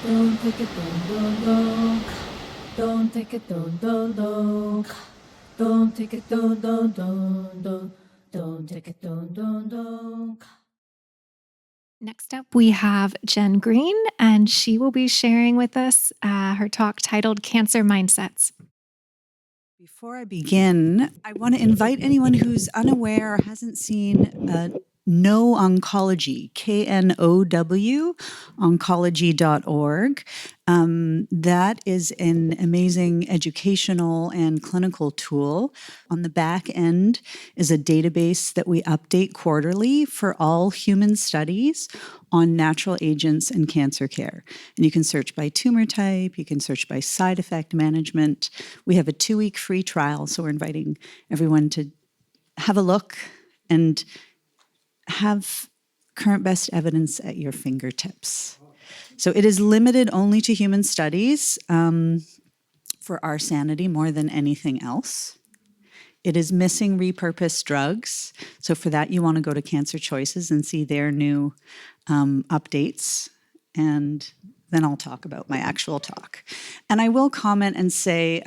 Don't take it, don't. Don't take it, don't. Don't take it, don't. Don't take it, don't. Next up, we have Jen Green, and she will be sharing with us her talk titled Cancer Mindsets. Before I begin, I want to invite anyone who's unaware or hasn't seen Know Oncology, KNOW, oncology.org. That is an amazing educational and clinical tool. On the back end is a database that we update quarterly for all human studies on natural agents and cancer care. And you can search by tumor type, you can search by side effect management. We have a 2-week free trial, so we're inviting everyone to have a look and have current best evidence at your fingertips. So it is limited only to human studies for our sanity more than anything else. It is missing repurposed drugs. So for that, you want to go to Cancer Choices and see their new updates. And then I'll talk about my actual talk. And I will comment and say,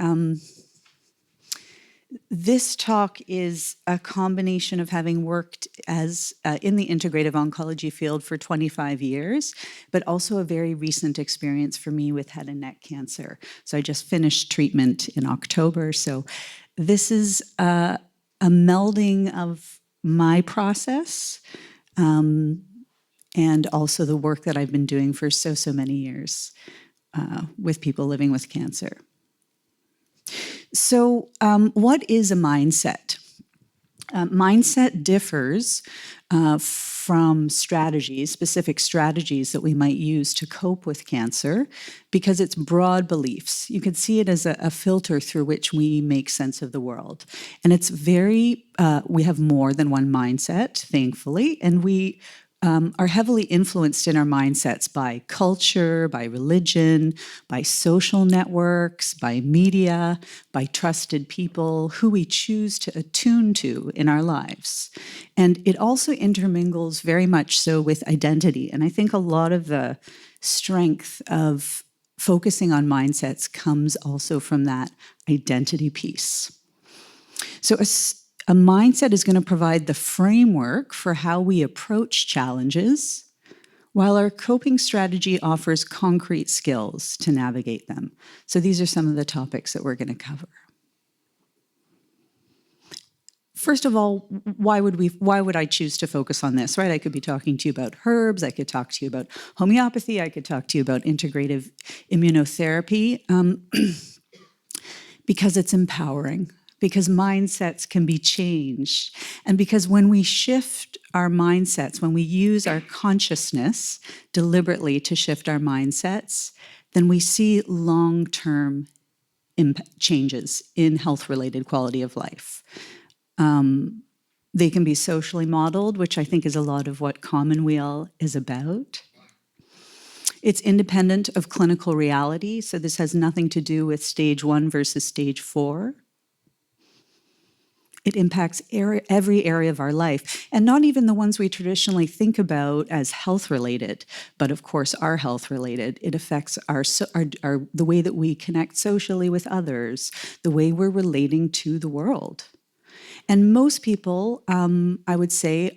this talk is a combination of having worked as in the integrative oncology field for 25 years, but also a very recent experience for me with head and neck cancer. So I just finished treatment in October. So this is a melding of my process and also the work that I've been doing for so many years with people living with cancer. So what is a mindset? Mindset differs from strategies, specific strategies that we might use to cope with cancer, because it's broad beliefs. You could see it as a filter through which we make sense of the world. And it's very, we have more than one mindset, thankfully, and we are heavily influenced in our mindsets by culture, by religion, by social networks, by media, by trusted people who we choose to attune to in our lives. And it also intermingles very much so with identity. And I think a lot of the strength of focusing on mindsets comes also from that identity piece. So a mindset is going to provide the framework for how we approach challenges, while our coping strategy offers concrete skills to navigate them. So these are some of the topics that we're going to cover. First of all, why would I choose to focus on this, right? I could be talking to you about herbs, I could talk to you about homeopathy, I could talk to you about integrative immunotherapy, because it's empowering. Because mindsets can be changed. And because when we shift our mindsets, when we use our consciousness deliberately to shift our mindsets, then we see long-term changes in health-related quality of life. They can be socially modeled, which I think is a lot of what Commonweal is about. It's independent of clinical reality, so this has nothing to do with stage 1 versus stage 4. It impacts every area of our life, and not even the ones we traditionally think about as health-related, but of course are health-related. It affects the way that we connect socially with others, the way we're relating to the world. And most people, I would say,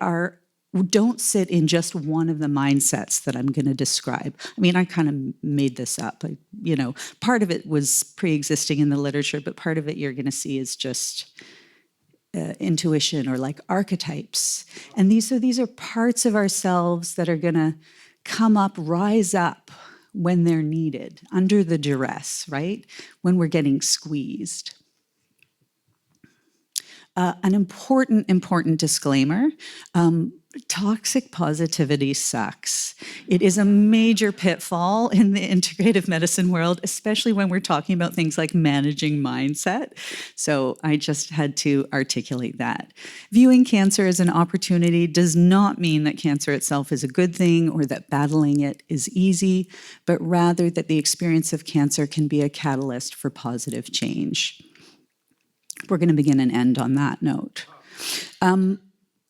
don't sit in just one of the mindsets that I'm going to describe. I mean, I kind of made this up. Part of it was pre-existing in the literature, but part of it you're going to see is just intuition or like archetypes. And these are parts of ourselves that are going to come up, rise up when they're needed, under the duress, right? When we're getting squeezed. An important disclaimer. Toxic positivity sucks. It is a major pitfall in the integrative medicine world, especially when we're talking about things like managing mindset. So I just had to articulate that. Viewing cancer as an opportunity does not mean that cancer itself is a good thing or that battling it is easy, but rather that the experience of cancer can be a catalyst for positive change. We're going to begin and end on that note.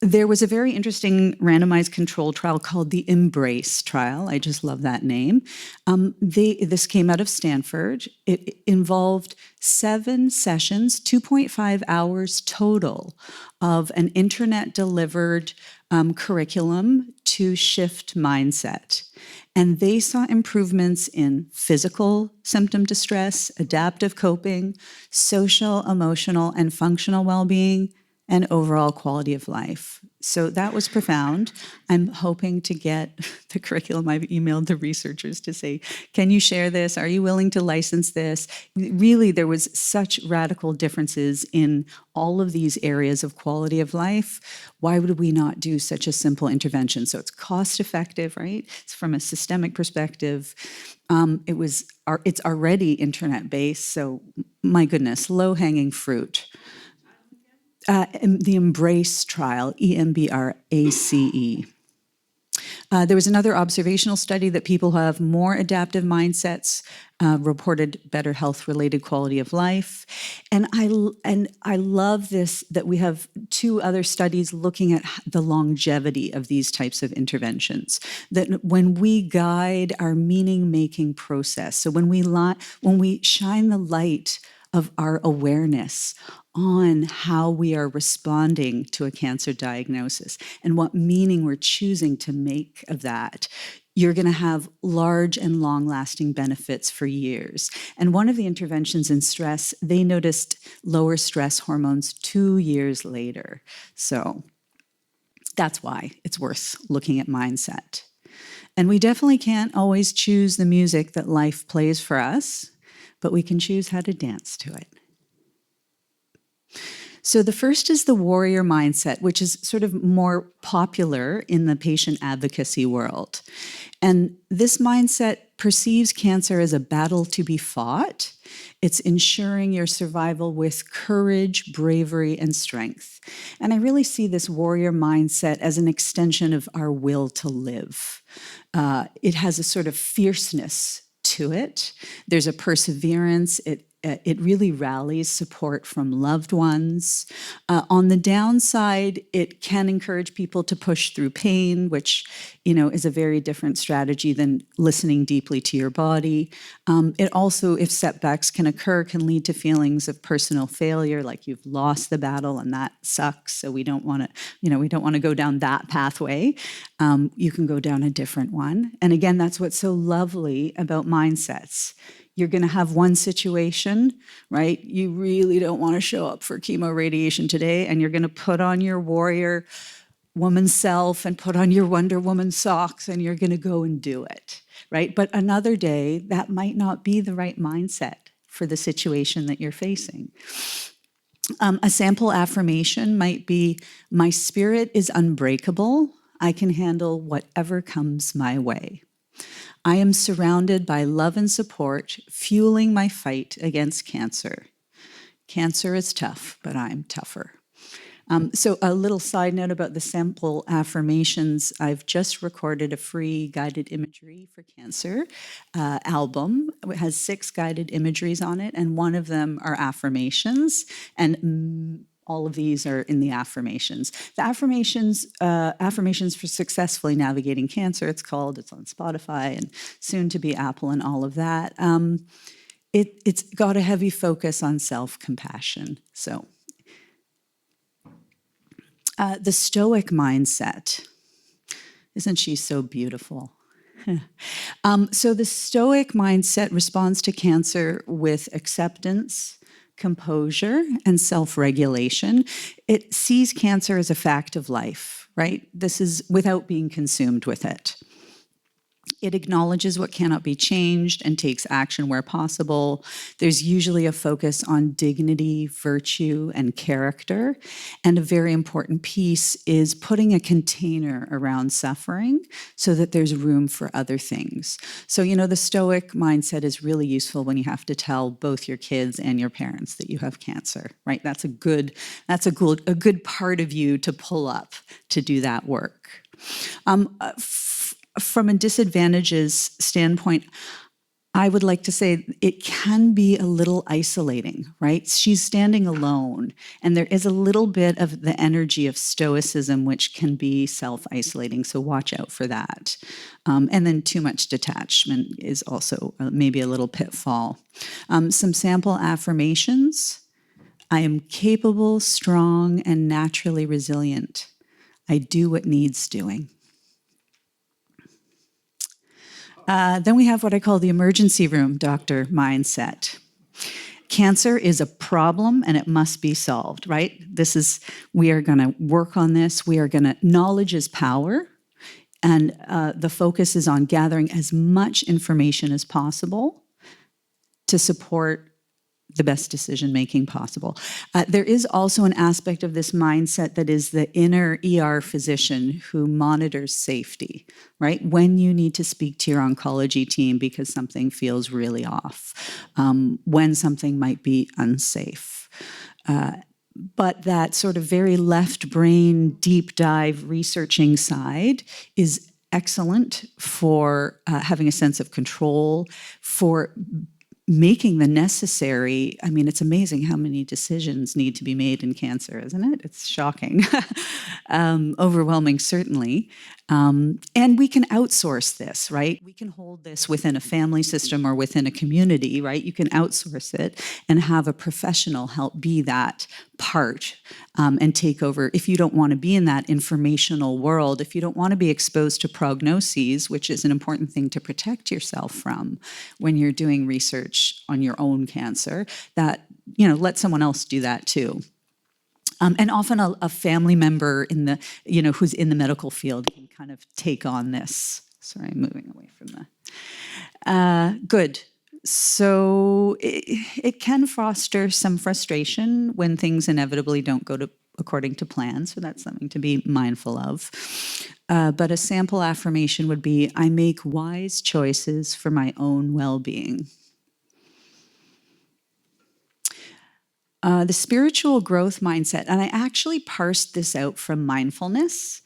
There was a very interesting randomized control trial called the Embrace trial. I just love that name. This came out of Stanford. It involved 7 sessions, 2.5 hours total of an internet-delivered curriculum to shift mindset. And they saw improvements in physical symptom distress, adaptive coping, social, emotional, and functional well-being, and overall quality of life. So that was profound. I'm hoping to get the curriculum. I've emailed the researchers to say, can you share this? Are you willing to license this? Really, there was such radical differences in all of these areas of quality of life. Why would we not do such a simple intervention? So it's cost effective, right? It's from a systemic perspective. It's already internet based. So my goodness, low hanging fruit. The Embrace trial, EMBRACE. There was another observational study that people who have more adaptive mindsets reported better health-related quality of life. And I love this, that we have 2 other studies looking at the longevity of these types of interventions. That when we guide our meaning-making process, so when we shine the light of our awareness on how we are responding to a cancer diagnosis and what meaning we're choosing to make of that, you're going to have large and long-lasting benefits for years. And one of the interventions in stress, they noticed lower stress hormones 2 years later. So that's why it's worth looking at mindset. And we definitely can't always choose the music that life plays for us, but we can choose how to dance to it. So the first is the warrior mindset, which is sort of more popular in the patient advocacy world. And this mindset perceives cancer as a battle to be fought. It's ensuring your survival with courage, bravery, and strength. And I really see this warrior mindset as an extension of our will to live. It has a sort of fierceness to it. There's a perseverance. It really rallies support from loved ones. On the downside, it can encourage people to push through pain, which, is a very different strategy than listening deeply to your body. It also, if setbacks can occur, can lead to feelings of personal failure, like you've lost the battle and that sucks. So we don't want to go down that pathway. You can go down a different one. And again, that's what's so lovely about mindsets. You're going to have one situation, right? You really don't want to show up for chemoradiation today, and you're going to put on your warrior woman self and put on your Wonder Woman socks, and you're going to go and do it, right? But another day, that might not be the right mindset for the situation that you're facing. A sample affirmation might be, my spirit is unbreakable. I can handle whatever comes my way. I am surrounded by love and support, fueling my fight against cancer. Cancer is tough, but I'm tougher. So a little side note about the sample affirmations. I've just recorded a free guided imagery for cancer album. It has 6 guided imageries on it, and one of them are affirmations. And all of these are in the affirmations. The affirmations for successfully navigating cancer, it's on Spotify and soon to be Apple and all of that. It's got a heavy focus on self-compassion. So the Stoic mindset, isn't she so beautiful? So the Stoic mindset responds to cancer with acceptance, composure, and self-regulation. It sees cancer as a fact of life, right? This is without being consumed with it. It acknowledges what cannot be changed and takes action where possible. There's usually a focus on dignity, virtue, and character. And a very important piece is putting a container around suffering so that there's room for other things. So, the Stoic mindset is really useful when you have to tell both your kids and your parents that you have cancer, right? That's a good part of you to pull up to do that work. From a disadvantages standpoint, I would like to say it can be a little isolating, right? She's standing alone, and there is a little bit of the energy of stoicism, which can be self-isolating, so watch out for that. And then too much detachment is also maybe a little pitfall. Some sample affirmations. I am capable, strong, and naturally resilient. I do what needs doing. Then we have what I call the emergency room doctor mindset. Cancer is a problem and it must be solved, right? We are going to work on this. Knowledge is power. And the focus is on gathering as much information as possible to support the best decision-making possible. There is also an aspect of this mindset that is the inner ER physician who monitors safety, right? When you need to speak to your oncology team because something feels really off, when something might be unsafe. But that sort of very left brain, deep dive researching side is excellent for having a sense of control, for making the necessary, I mean, it's amazing how many decisions need to be made in cancer, isn't it? It's shocking. Overwhelming, certainly. And we can outsource this, right? We can hold this within a family system or within a community, right? You can outsource it and have a professional help be that part and take over. If you don't want to be in that informational world, if you don't want to be exposed to prognoses, which is an important thing to protect yourself from when you're doing research on your own cancer, that, let someone else do that too. And often a family member who's in the medical field can kind of take on this. Sorry, I'm moving away from the. Good. So it can foster some frustration when things inevitably don't go according to plan. So that's something to be mindful of. But a sample affirmation would be, I make wise choices for my own well-being. The spiritual growth mindset, and I actually parsed this out from mindfulness.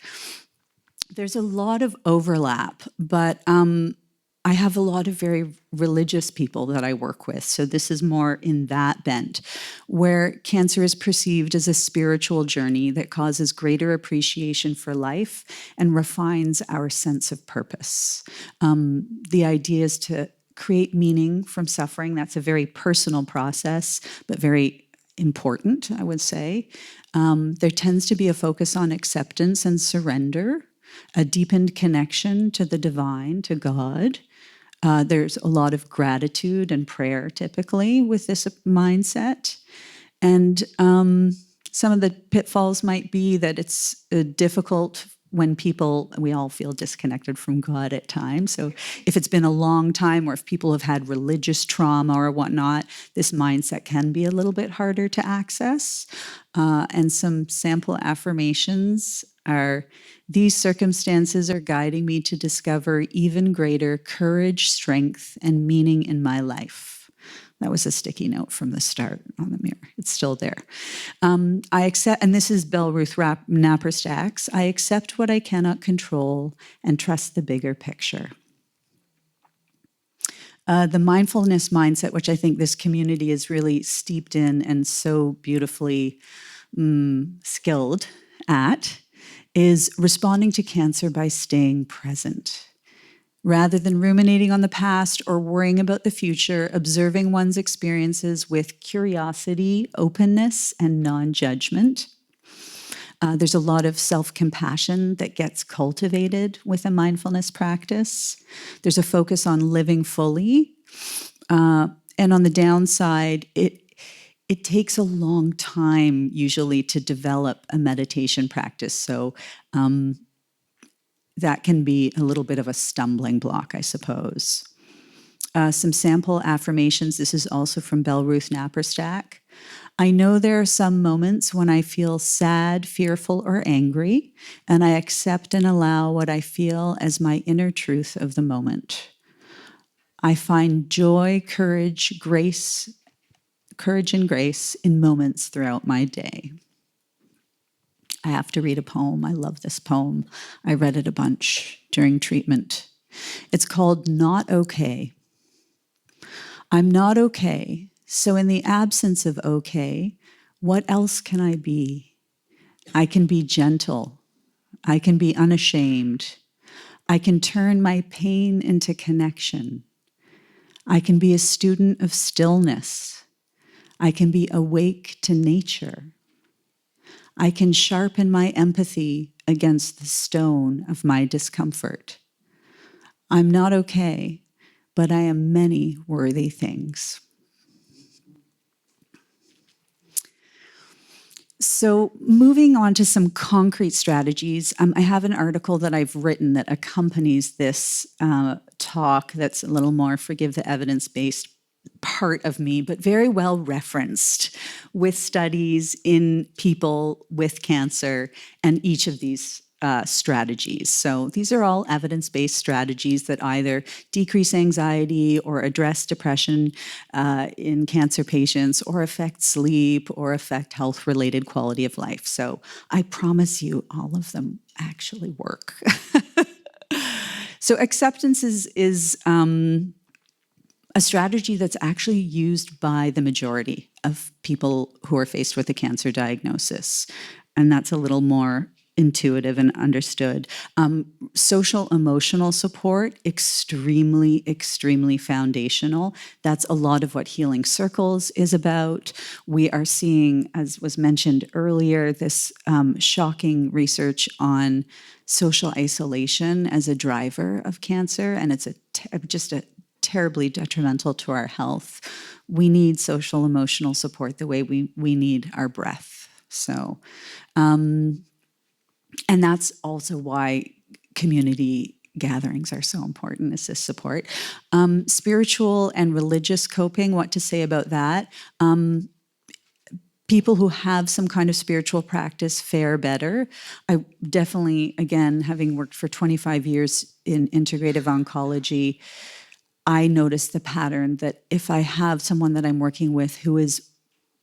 There's a lot of overlap, but I have a lot of very religious people that I work with. So this is more in that bent, where cancer is perceived as a spiritual journey that causes greater appreciation for life and refines our sense of purpose. The idea is to create meaning from suffering. That's a very personal process, but very important, I would say. There tends to be a focus on acceptance and surrender, a deepened connection to the divine, to God. There's a lot of gratitude and prayer typically with this mindset. And some of the pitfalls might be that it's difficult when we all feel disconnected from God at times. So if it's been a long time or if people have had religious trauma or whatnot, this mindset can be a little bit harder to access. And some sample affirmations are, these circumstances are guiding me to discover even greater courage, strength, and meaning in my life. That was a sticky note from the start on the mirror. It's still there. I accept, and this is Bell Ruth Napperstack's, I accept what I cannot control and trust the bigger picture. The mindfulness mindset, which I think this community is really steeped in and so beautifully skilled at, is responding to cancer by staying present. Rather than ruminating on the past or worrying about the future, observing one's experiences with curiosity, openness, and non-judgment. There's a lot of self-compassion that gets cultivated with a mindfulness practice. There's a focus on living fully. And on the downside, it takes a long time usually to develop a meditation practice. So that can be a little bit of a stumbling block, I suppose. Some sample affirmations. This is also from Bell Ruth Napperstack. I know there are some moments when I feel sad, fearful, or angry, and I accept and allow what I feel as my inner truth of the moment. I find joy, courage, and grace in moments throughout my day. I have to read a poem. I love this poem. I read it a bunch during treatment. It's called Not Okay. I'm not okay. So in the absence of okay, what else can I be? I can be gentle. I can be unashamed. I can turn my pain into connection. I can be a student of stillness. I can be awake to nature. I can sharpen my empathy against the stone of my discomfort. I'm not okay, but I am many worthy things. So moving on to some concrete strategies, I have an article that I've written that accompanies this talk that's a little more, forgive the evidence-based part of me, but very well referenced with studies in people with cancer and each of these strategies. So these are all evidence-based strategies that either decrease anxiety or address depression in cancer patients or affect sleep or affect health-related quality of life. So I promise you all of them actually work. So acceptance is a strategy that's actually used by the majority of people who are faced with a cancer diagnosis. And that's a little more intuitive and understood. Social emotional support, extremely, extremely foundational. That's a lot of what Healing Circles is about. We are seeing, as was mentioned earlier, this shocking research on social isolation as a driver of cancer, and it's just a terribly detrimental to our health. We need social emotional support the way we need our breath. So, and that's also why community gatherings are so important, is this support. Spiritual and religious coping, what to say about that? People who have some kind of spiritual practice fare better. I definitely, again, having worked for 25 years in integrative oncology, I notice the pattern that if I have someone that I'm working with who is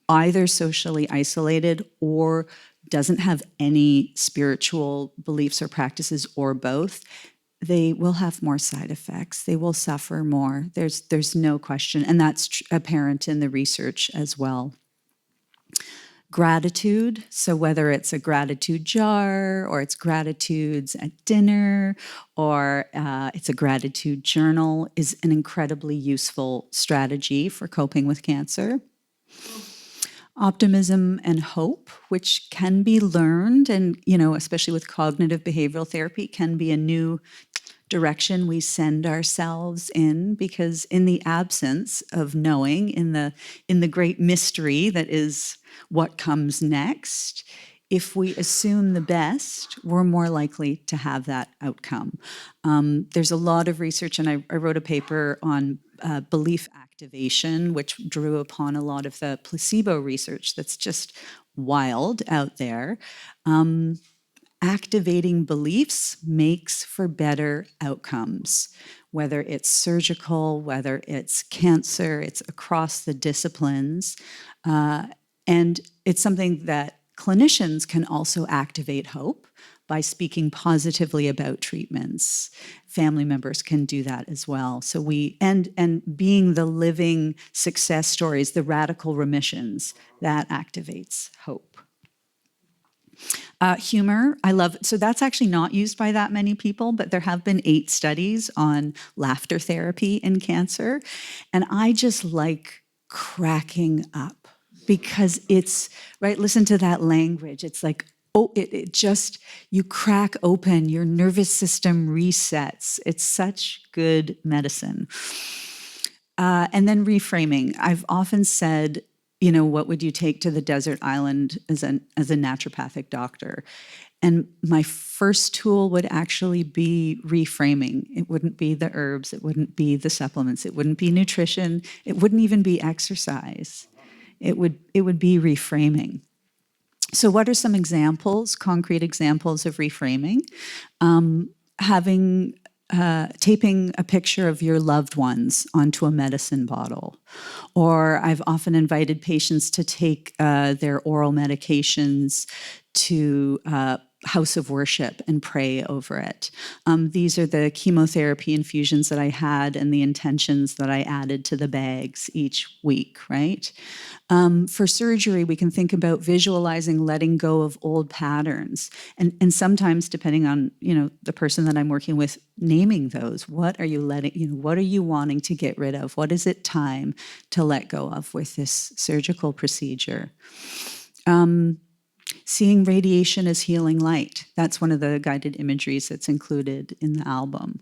either socially isolated or doesn't have any spiritual beliefs or practices or both, they will have more side effects. They will suffer more. There's no question. And that's apparent in the research as well. Gratitude, so whether it's a gratitude jar or it's gratitudes at dinner or it's a gratitude journal, is an incredibly useful strategy for coping with cancer. Optimism and hope, which can be learned, and especially with cognitive behavioral therapy, can be a new direction we send ourselves in, because in the absence of knowing, in the great mystery that is what comes next, if we assume the best, we're more likely to have that outcome. There's a lot of research, and I wrote a paper on belief activation, which drew upon a lot of the placebo research that's just wild out there. Activating beliefs makes for better outcomes, whether it's surgical, whether it's cancer, it's across the disciplines. And it's something that clinicians can also activate hope by speaking positively about treatments. Family members can do that as well. So and being the living success stories, the radical remissions, that activates hope. Humor, I love, so that's actually not used by that many people, but there have been 8 studies on laughter therapy in cancer. And I just like cracking up because it's, right, listen to that language. It's like, oh, it just, you crack open, your nervous system resets. It's such good medicine. And then reframing. I've often said, what would you take to the desert island as a naturopathic doctor? And my first tool would actually be reframing. It wouldn't be the herbs, it wouldn't be the supplements, it wouldn't be nutrition, it wouldn't even be exercise. It would be reframing. So what are some examples, concrete examples of reframing? Taping a picture of your loved ones onto a medicine bottle. Or I've often invited patients to take their oral medications to house of worship and pray over it. These are the chemotherapy infusions that I had and the intentions that I added to the bags each week, right? For surgery, we can think about visualizing letting go of old patterns. And sometimes, depending on, the person that I'm working with, naming those. What are you what are you wanting to get rid of? What is it time to let go of with this surgical procedure? Seeing radiation as healing light. That's one of the guided imageries that's included in the album.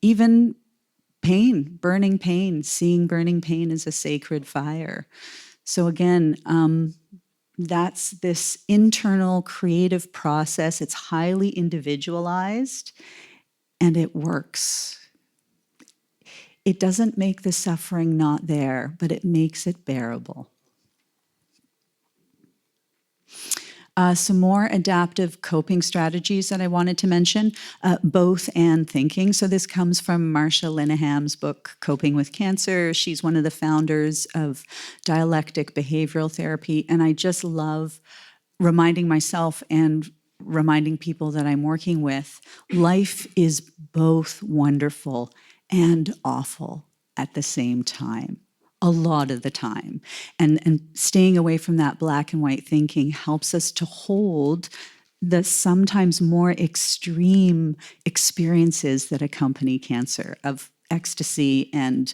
Even pain, burning pain, seeing burning pain as a sacred fire. So again, that's this internal creative process. It's highly individualized and it works. It doesn't make the suffering not there, but it makes it bearable. Some more adaptive coping strategies that I wanted to mention, both and thinking. So this comes from Marsha Lineham's book, Coping with Cancer. She's one of the founders of dialectic behavioral therapy. And I just love reminding myself and reminding people that I'm working with, life is both wonderful and awful at the same time. A lot of the time. And staying away from that black and white thinking helps us to hold the sometimes more extreme experiences that accompany cancer of ecstasy and,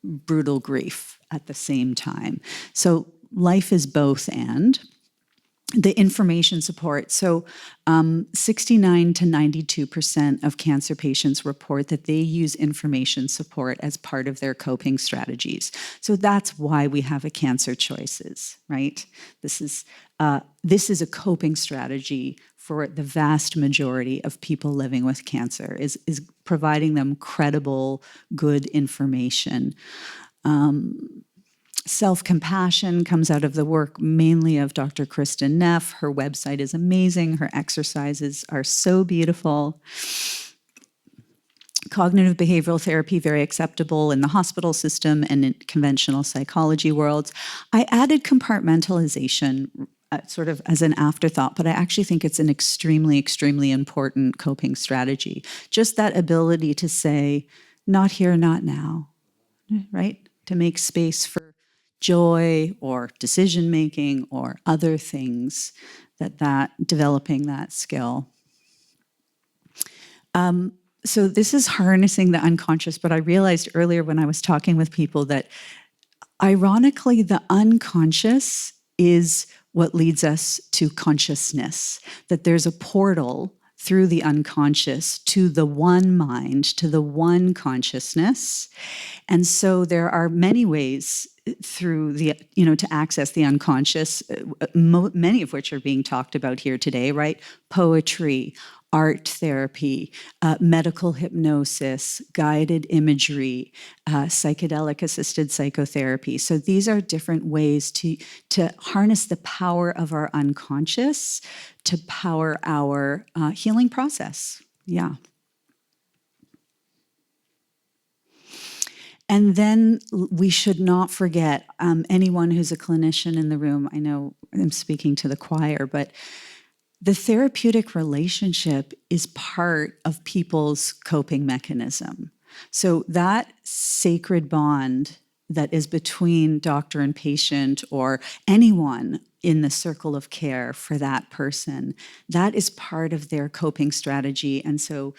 brutal grief at the same time. So life is both and. The information support. So 69 to 92% of cancer patients report that they use information support as part of their coping strategies. So that's why we have a Cancer Choices, right? This is a coping strategy for the vast majority of people living with cancer, is providing them credible, good information. Self-compassion comes out of the work mainly of Dr. Kristen Neff. Her website is amazing. Her exercises are so beautiful. Cognitive behavioral therapy, very acceptable in the hospital system and in conventional psychology worlds. I added compartmentalization sort of as an afterthought, but I actually think it's an extremely, extremely important coping strategy. Just that ability to say, not here, not now, right? To make space for joy or decision-making or other things that developing that skill. So this is harnessing the unconscious, but I realized earlier when I was talking with people that ironically, the unconscious is what leads us to consciousness, that there's a portal through the unconscious to the one mind, to the one consciousness. And so there are many ways through to access the unconscious, many of which are being talked about here today, right? Poetry, art therapy, medical hypnosis, guided imagery, psychedelic-assisted psychotherapy. So these are different ways to harness the power of our unconscious to power our healing process. Yeah. And then we should not forget, anyone who's a clinician in the room, I know I'm speaking to the choir, but the therapeutic relationship is part of people's coping mechanism. So that sacred bond that is between doctor and patient or anyone in the circle of care for that person, that is part of their coping strategy. And so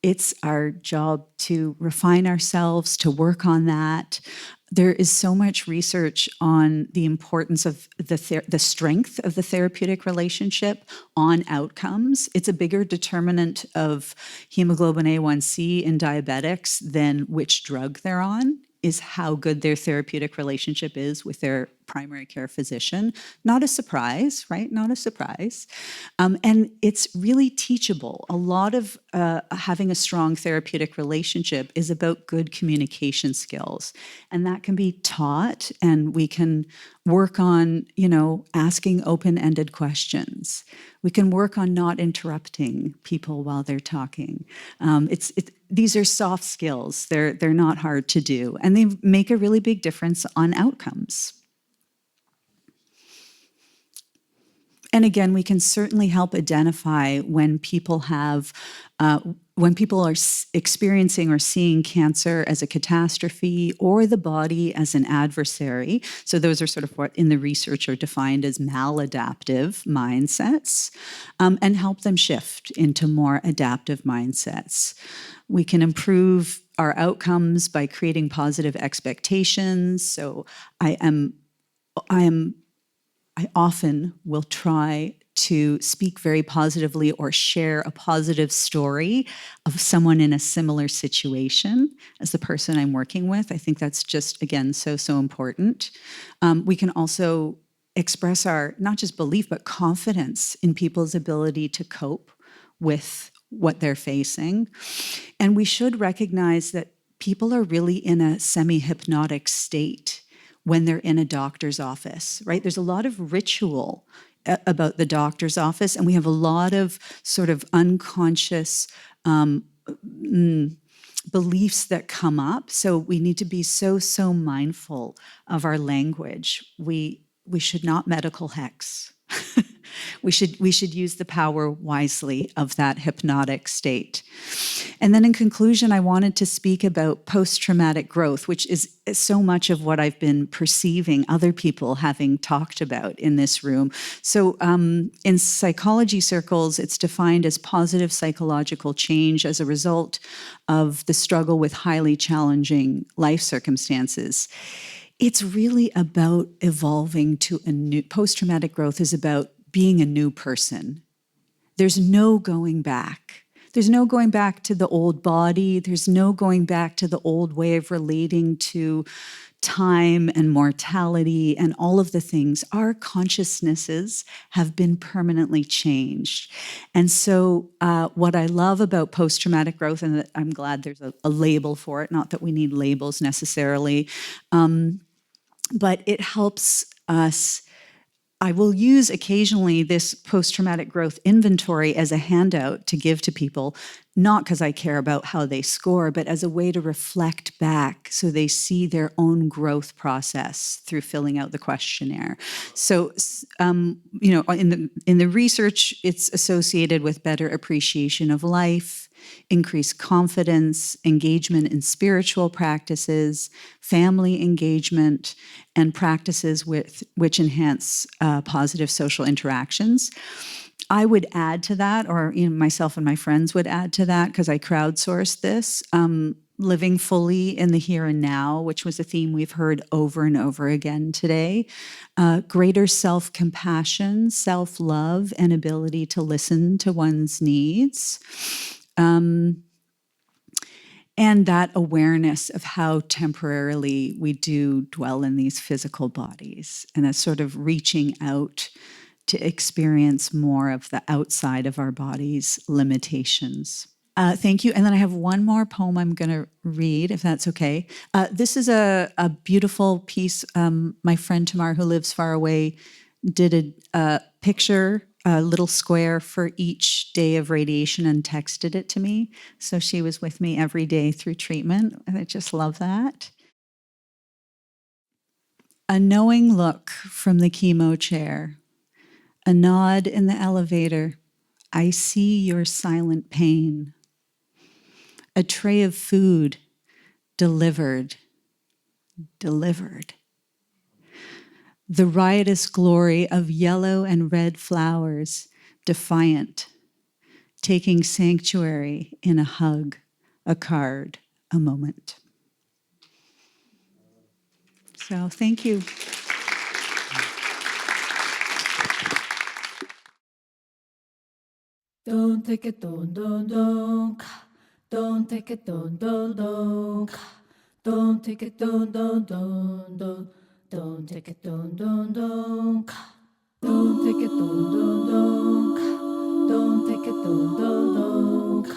it's our job to refine ourselves, to work on that. There is so much research on the importance of the strength of the therapeutic relationship on outcomes. It's a bigger determinant of hemoglobin A1C in diabetics than which drug they're on, is how good their therapeutic relationship is with their primary care physician. Not a surprise, right? Not a surprise. And it's really teachable. A lot of having a strong therapeutic relationship is about good communication skills. And that can be taught, and we can work on, asking open-ended questions. We can work on not interrupting people while they're talking. These are soft skills. They're not hard to do, and they make a really big difference on outcomes. And again, we can certainly help identify when people have, when people are experiencing or seeing cancer as a catastrophe or the body as an adversary. So those are sort of what in the research are defined as maladaptive mindsets, and help them shift into more adaptive mindsets. We can improve our outcomes by creating positive expectations. So I often will try to speak very positively or share a positive story of someone in a similar situation as the person I'm working with. I think that's just, again, so important. We can also express our, not just belief, but confidence in people's ability to cope with what they're facing. And we should recognize that people are really in a semi-hypnotic state when they're in a doctor's office, right? There's a lot of ritual about the doctor's office, and we have a lot of sort of unconscious beliefs that come up. So we need to be so mindful of our language. We should not medical hex. We should use the power wisely of that hypnotic state. And then in conclusion, I wanted to speak about post-traumatic growth, which is so much of what I've been perceiving other people having talked about in this room. So in psychology circles, it's defined as positive psychological change as a result of the struggle with highly challenging life circumstances. It's really about evolving to a new, post-traumatic growth is about being a new person. There's no going back. There's no going back to the old body. There's no going back to the old way of relating to time and mortality and all of the things. Our consciousnesses have been permanently changed. And so what I love about post-traumatic growth, and I'm glad there's a label for it, not that we need labels necessarily, but it helps us. I will use occasionally this post-traumatic growth inventory as a handout to give to people, not because I care about how they score, but as a way to reflect back so they see their own growth process through filling out the questionnaire. So, in the research, it's associated with better appreciation of life, increased confidence, engagement in spiritual practices, family engagement, and practices which enhance positive social interactions. I would add to that, or myself and my friends would add to that, because I crowdsourced this, living fully in the here and now, which was a theme we've heard over and over again today. Greater self-compassion, self-love, and ability to listen to one's needs. And that awareness of how temporarily we do dwell in these physical bodies, and a sort of reaching out to experience more of the outside of our body's limitations. Thank you. And then I have one more poem I'm going to read, if that's okay. This is a beautiful piece. My friend Tamar, who lives far away, did a picture, a little square for each day of radiation, and texted it to me. So she was with me every day through treatment. And I just love that. A knowing look from the chemo chair, a nod in the elevator. I see your silent pain. A tray of food delivered. The riotous glory of yellow and red flowers, defiant, taking sanctuary in a hug, a card, a moment. So thank you. Don't take it, don't. Don't take it, don't. Don't take it, don't. Don't take it, don't. Don't take it, don't. Don't take it, don't.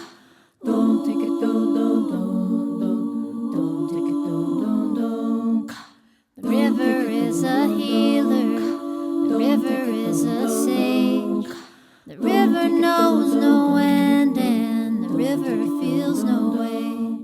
Don't take it, don't. Don't take it, don't. The river is a healer. The river is a sage. The river knows no end, and the river feels no way.